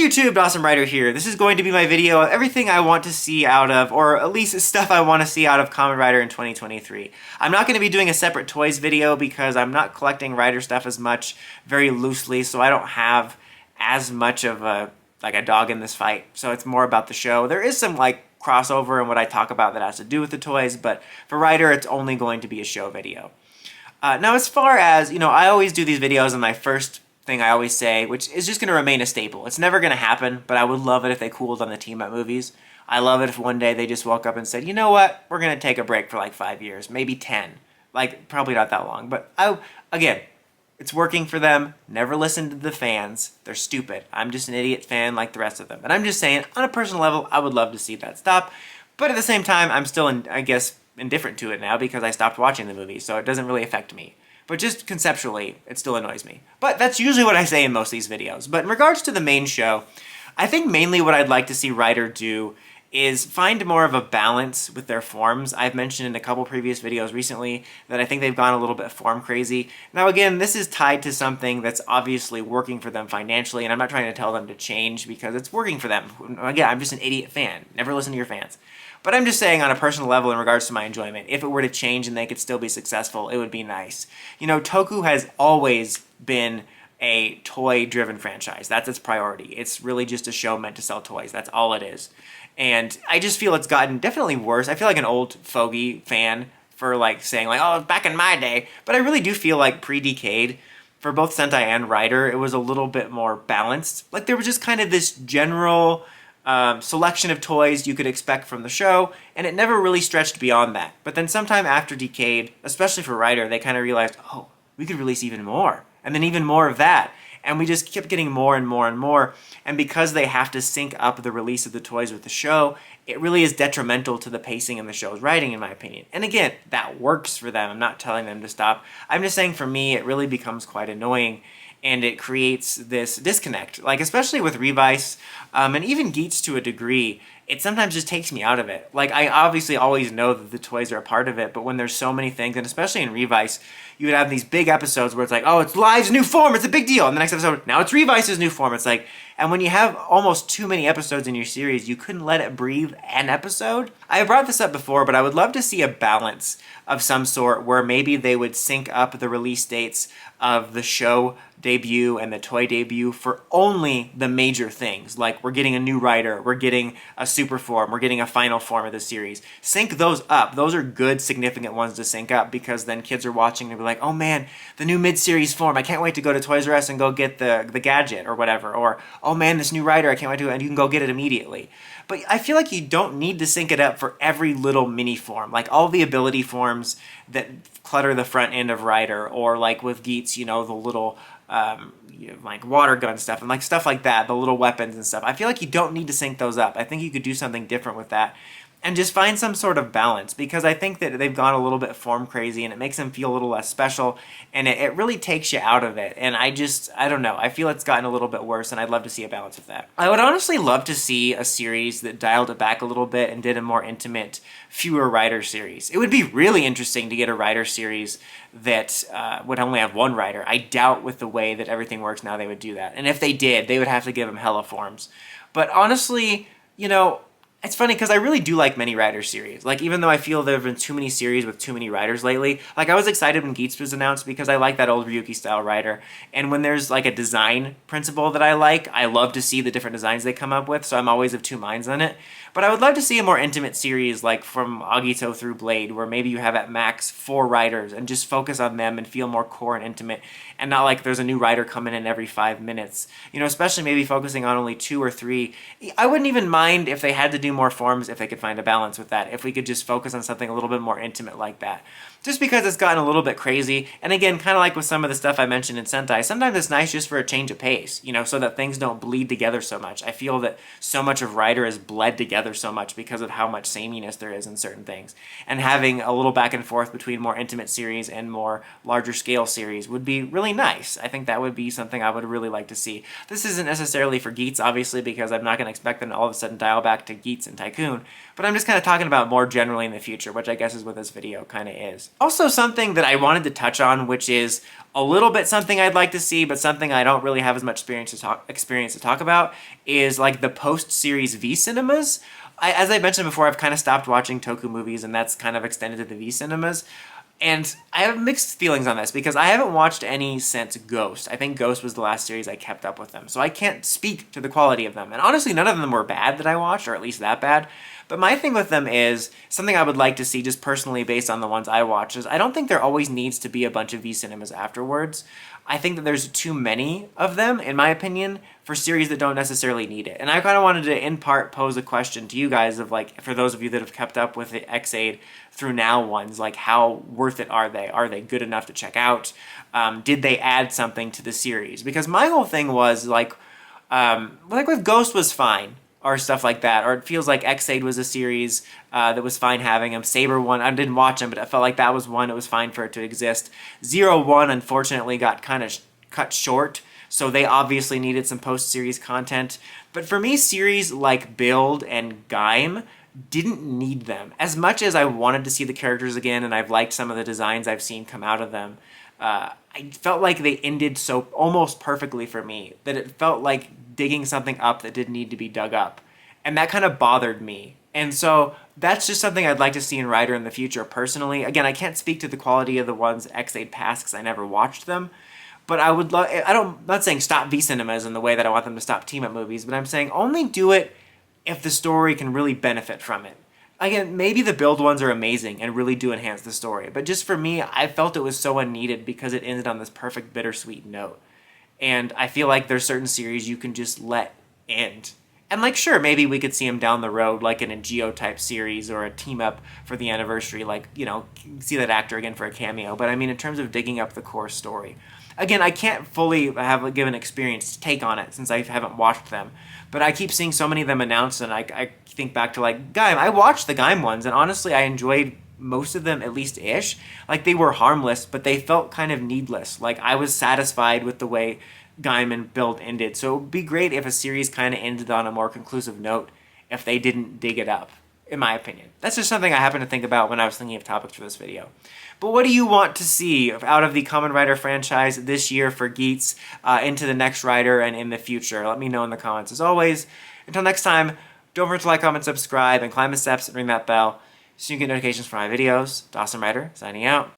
YouTube, Awesome Rider here. This is going to be my video of everything I want to see out of, or at least stuff I want to see out of Kamen Rider in 2023. I'm not going to be doing a separate toys video because I'm not collecting Rider stuff as much, very loosely, so I don't have as much of a dog in this fight. So it's more about the show. There is some crossover in what I talk about that has to do with the toys, but for Rider, it's only going to be a show video. Now, as far as, I always do these videos, and my first thing I always say, which is just going to remain a staple. It's never going to happen, but I would love it if they cooled on the team-up movies. I love it if one day they just woke up and said, you know what, we're going to take a break for 5 years, maybe 10. Probably not that long, but again, it's working for them. Never listen to the fans. They're stupid. I'm just an idiot fan like the rest of them. And I'm just saying, on a personal level, I would love to see that stop. But at the same time, I'm still, indifferent to it now because I stopped watching the movie, so it doesn't really affect me. But just conceptually, it still annoys me. But that's usually what I say in most of these videos. But in regards to the main show, I think mainly what I'd like to see Rider do is find more of a balance with their forms. I've mentioned in a couple previous videos recently that I think they've gone a little bit form crazy. Now again, this is tied to something that's obviously working for them financially, and I'm not trying to tell them to change because it's working for them. Again, I'm just an idiot fan. Never listen to your fans. But I'm just saying on a personal level in regards to my enjoyment, if it were to change and they could still be successful, it would be nice. Toku has always been a toy-driven franchise. That's its priority. It's really just a show meant to sell toys. That's all it is. And I just feel it's gotten definitely worse. I feel like an old fogey fan for saying oh, back in my day. But I really do feel like pre-Decade, for both Sentai and Rider, it was a little bit more balanced. There was just kind of this general selection of toys you could expect from the show, and it never really stretched beyond that. But then sometime after Decade, especially for Rider, they kind of realized, oh, we could release even more, and then even more of that. And we just kept getting more and more and more. And because they have to sync up the release of the toys with the show, it really is detrimental to the pacing in the show's writing, in my opinion. And again, that works for them. I'm not telling them to stop. I'm just saying for me, it really becomes quite annoying. And it creates this disconnect, especially with Revice, and even Geats to a degree, it sometimes just takes me out of it. I obviously always know that the toys are a part of it, but when there's so many things, and especially in Revice, you would have these big episodes where it's oh, it's Live's new form, it's a big deal. And the next episode, now it's Revice's new form. It's and when you have almost too many episodes in your series, you couldn't let it breathe an episode. I brought this up before, but I would love to see a balance of some sort where maybe they would sync up the release dates of the show debut and the toy debut for only the major things. We're getting a new Rider, we're getting a super form, we're getting a final form of the series. Sync those up. Those are good, significant ones to sync up because then kids are watching and be like, oh man, the new mid-series form, I can't wait to go to Toys R Us and go get the gadget or whatever. Or, oh man, this new Rider, I can't wait to, and you can go get it immediately. But I feel like you don't need to sync it up for every little mini form. All the ability forms that clutter the front end of Rider, or with Geats, the little water gun stuff and stuff like that, the little weapons and stuff. I feel like you don't need to sync those up. I think you could do something different with that and just find some sort of balance, because I think that they've gone a little bit form crazy and it makes them feel a little less special, and it really takes you out of it. And I don't know. I feel it's gotten a little bit worse, and I'd love to see a balance of that. I would honestly love to see a series that dialed it back a little bit and did a more intimate, fewer Rider series. It would be really interesting to get a Rider series that would only have one Rider. I doubt with the way that everything works now they would do that. And if they did, they would have to give him hella forms. But honestly, it's funny because I really do like many Rider series. Even though I feel there have been too many series with too many Riders lately, I was excited when Geats was announced because I like that old Ryuki style Rider. And when there's a design principle that I love to see the different designs they come up with, so I'm always of two minds on it. But I would love to see a more intimate series from Agito through Blade, where maybe you have at max 4 Riders and just focus on them and feel more core and intimate, and not there's a new Rider coming in every 5 minutes. Especially maybe focusing on only 2 or 3. I wouldn't even mind if they had to do more forms if they could find a balance with that, if we could just focus on something a little bit more intimate like that. Just because it's gotten a little bit crazy, and again, kind of with some of the stuff I mentioned in Sentai, sometimes it's nice just for a change of pace, so that things don't bleed together so much. I feel that so much of Rider is bled together so much because of how much sameness there is in certain things. And having a little back and forth between more intimate series and more larger scale series would be really nice. I think that would be something I would really like to see. This isn't necessarily for Geats, obviously, because I'm not going to expect them to all of a sudden dial back to Geats Geats and Tycoon, but I'm just kind of talking about more generally in the future, which I guess is what this video kind of is. Also something that I wanted to touch on, which is a little bit something I'd like to see, but something I don't really have as much experience to talk about, is like the post-series V cinemas. As I mentioned before, I've kind of stopped watching Toku movies, and that's kind of extended to the V cinemas. And I have mixed feelings on this because I haven't watched any since Ghost. I think Ghost was the last series I kept up with them, so I can't speak to the quality of them. And honestly, none of them were bad that I watched, or at least that bad. But my thing with them is something I would like to see just personally based on the ones I watch is I don't think there always needs to be a bunch of V cinemas afterwards. I think that there's too many of them, in my opinion, for series that don't necessarily need it. And I kind of wanted to, in part, pose a question to you guys of, like, for those of you that have kept up with the X-Aid through now ones, like, how worth it are they? Are they good enough to check out? Did they add something to the series? Because my whole thing was, like with Ghost was fine, or stuff like that, or it feels like X-Aid was a series that was fine having them. Saber one, I didn't watch them, but I felt like that was one, it was fine for it to exist. 01, unfortunately, got kind of cut short, so they obviously needed some post-series content. But for me, series like Build and Gaim didn't need them. As much as I wanted to see the characters again, and I've liked some of the designs I've seen come out of them, I felt like they ended so almost perfectly for me that it felt like digging something up that didn't need to be dug up. And that kind of bothered me. And so that's just something I'd like to see in Rider in the future personally. Again, I can't speak to the quality of the ones X8 passed because I never watched them. But I would love, I'm not saying stop V cinemas in the way that I want them to stop team-up movies, but I'm saying only do it if the story can really benefit from it. Again, maybe the Build ones are amazing and really do enhance the story, but just for me, I felt it was so unneeded because it ended on this perfect bittersweet note. And I feel like there's certain series you can just let end. And like, sure, maybe we could see them down the road, like in a Geo-type series or a team-up for the anniversary, like, you know, see that actor again for a cameo. But I mean, in terms of digging up the core story. Again, I can't fully have a given experience take on it since I haven't watched them. But I keep seeing so many of them announced, and I think back to, like, Gaim. I watched the Gaim ones, and honestly, I enjoyed most of them, at least-ish. Like, they were harmless, but they felt kind of needless. Like, I was satisfied with the way Gaim and Build ended. So it would be great if a series kind of ended on a more conclusive note if they didn't dig it up, in my opinion. That's just something I happened to think about when I was thinking of topics for this video. But what do you want to see out of the Kamen Rider franchise this year for Geats, into the next Rider and in the future? Let me know in the comments. As always, until next time, don't forget to like, comment, subscribe, and climb the steps and ring that bell so you can get notifications for my videos. Dawson Rider, signing out.